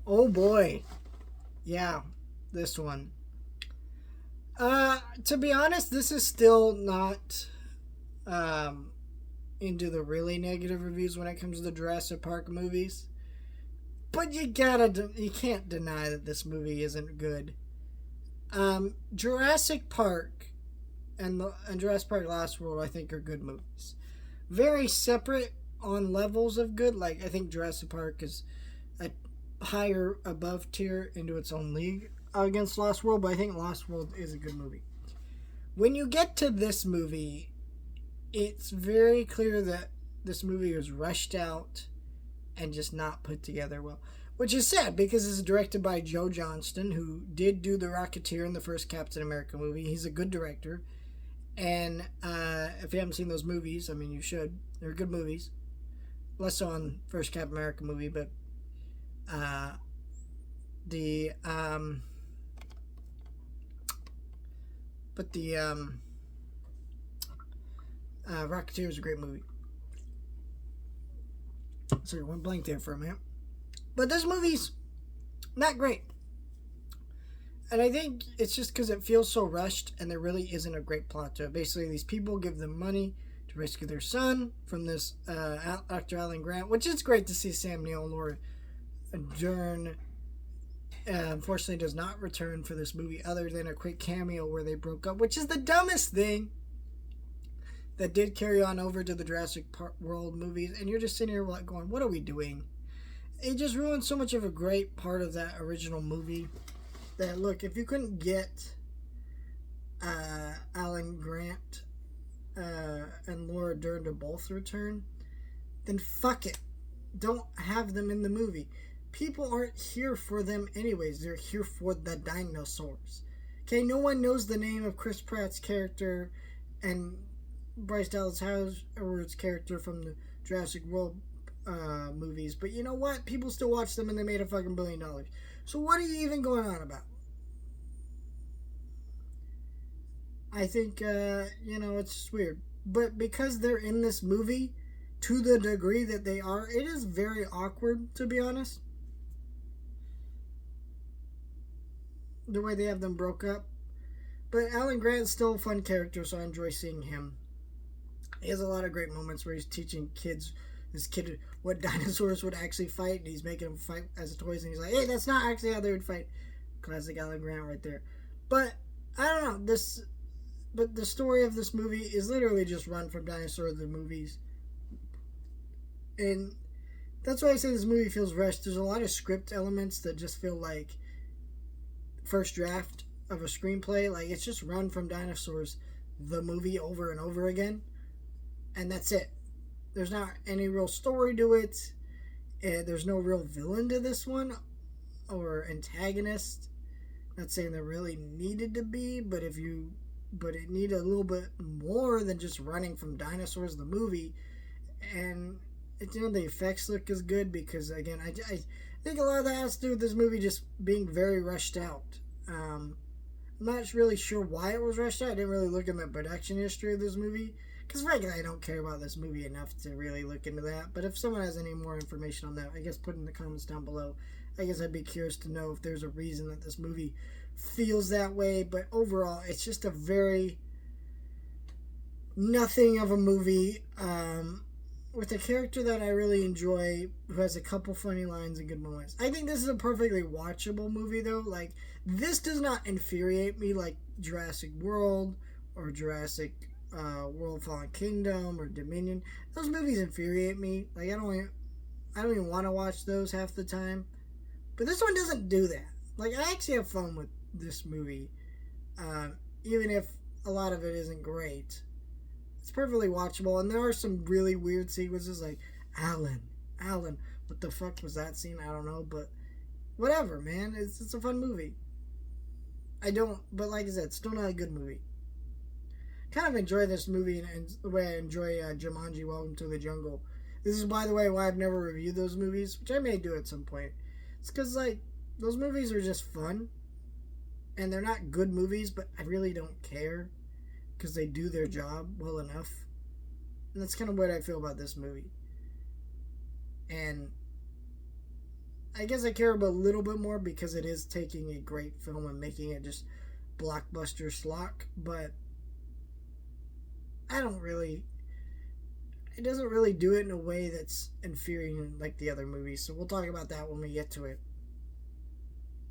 Oh boy. Yeah, this one. To be honest, this is still not um into the really negative reviews when it comes to the Jurassic Park movies. But you can't deny that this movie isn't good. Jurassic Park and Jurassic Park Last World I think are good movies. Very separate on levels of good. Like I think Jurassic Park is a higher above tier into its own league against Lost World, but I think Lost World is a good movie. When you get to this movie, it's very clear that this movie was rushed out and just not put together well. Which is sad because it's directed by Joe Johnston, who did do The Rocketeer in the first Captain America movie. He's a good director. And if you haven't seen those movies, I mean, you should. They're good movies. Less so on first Captain America movie, but uh, the but the Rocketeer is a great movie. Sorry, went blank there for a minute. But this movie's not great. And I think it's just because it feels so rushed and there really isn't a great plot to it. Basically, these people give them money to rescue their son from this actor Alan Grant, which is great to see Sam Neill and Laura Dern. Unfortunately, does not return for this movie other than a quick cameo where they broke up, which is the dumbest thing that did carry on over to the Jurassic World movies. And you're just sitting here like going, what are we doing? It just ruined so much of a great part of that original movie. That look, if you couldn't get Alan Grant and Laura Dern to both return, then fuck it. Don't have them in the movie. People aren't here for them anyways. They're here for the dinosaurs. Okay, no one knows the name of Chris Pratt's character and Bryce Dallas Howard's character from the Jurassic World movies. But you know what? People still watch them and they made a fucking $1 billion. So what are you even going on about? I think, it's just weird. But because they're in this movie, to the degree that they are, it is very awkward, to be honest. The way they have them broke up. But Alan Grant's still a fun character, so I enjoy seeing him. He has a lot of great moments where he's teaching this kid, what dinosaurs would actually fight, and he's making them fight as toys, and he's like, hey, that's not actually how they would fight. Classic Alan Grant right there. But, I don't know, but the story of this movie is literally just run from Dinosaur the movies. And that's why I say this movie feels rushed. There's a lot of script elements that just feel like first draft of a screenplay. Like, it's just run from Dinosaurs the movie over and over again. And that's it. There's not any real story to it. There's no real villain to this one. Or antagonist. Not saying there really needed to be, but it needed a little bit more than just running from Dinosaurs the movie. And the effects look as good because, again, I think a lot of that has to do with this movie just being very rushed out. I'm not really sure why it was rushed out. I didn't really look in the production history of this movie because, frankly, I don't care about this movie enough to really look into that. But if someone has any more information on that, I guess put in the comments down below. I guess I'd be curious to know if there's a reason that this movie feels that way. But overall, it's just a very nothing of a movie. With a character that I really enjoy, who has a couple funny lines and good moments. I think this is a perfectly watchable movie, though. Like, this does not infuriate me like Jurassic World or Jurassic World Fallen Kingdom or Dominion. Those movies infuriate me. Like, I don't even want to watch those half the time. But this one doesn't do that. Like, I actually have fun with this movie, even if a lot of it isn't great. It's perfectly watchable, and there are some really weird sequences like Alan, what the fuck was that scene? I don't know, but whatever, man. It's a fun movie. But like I said, it's still not a good movie. Kind of enjoy this movie and the way I enjoy Jumanji: Welcome to the Jungle. This is, by the way, why I've never reviewed those movies, which I may do at some point. It's because, like, those movies are just fun, and they're not good movies, but I really don't care. Because they do their job well enough. And that's kind of what I feel about this movie. And I guess I care about a little bit more because it is taking a great film and making it just blockbuster schlock. But I don't really. It doesn't really do it in a way that's infuriating like the other movies. So we'll talk about that when we get to it.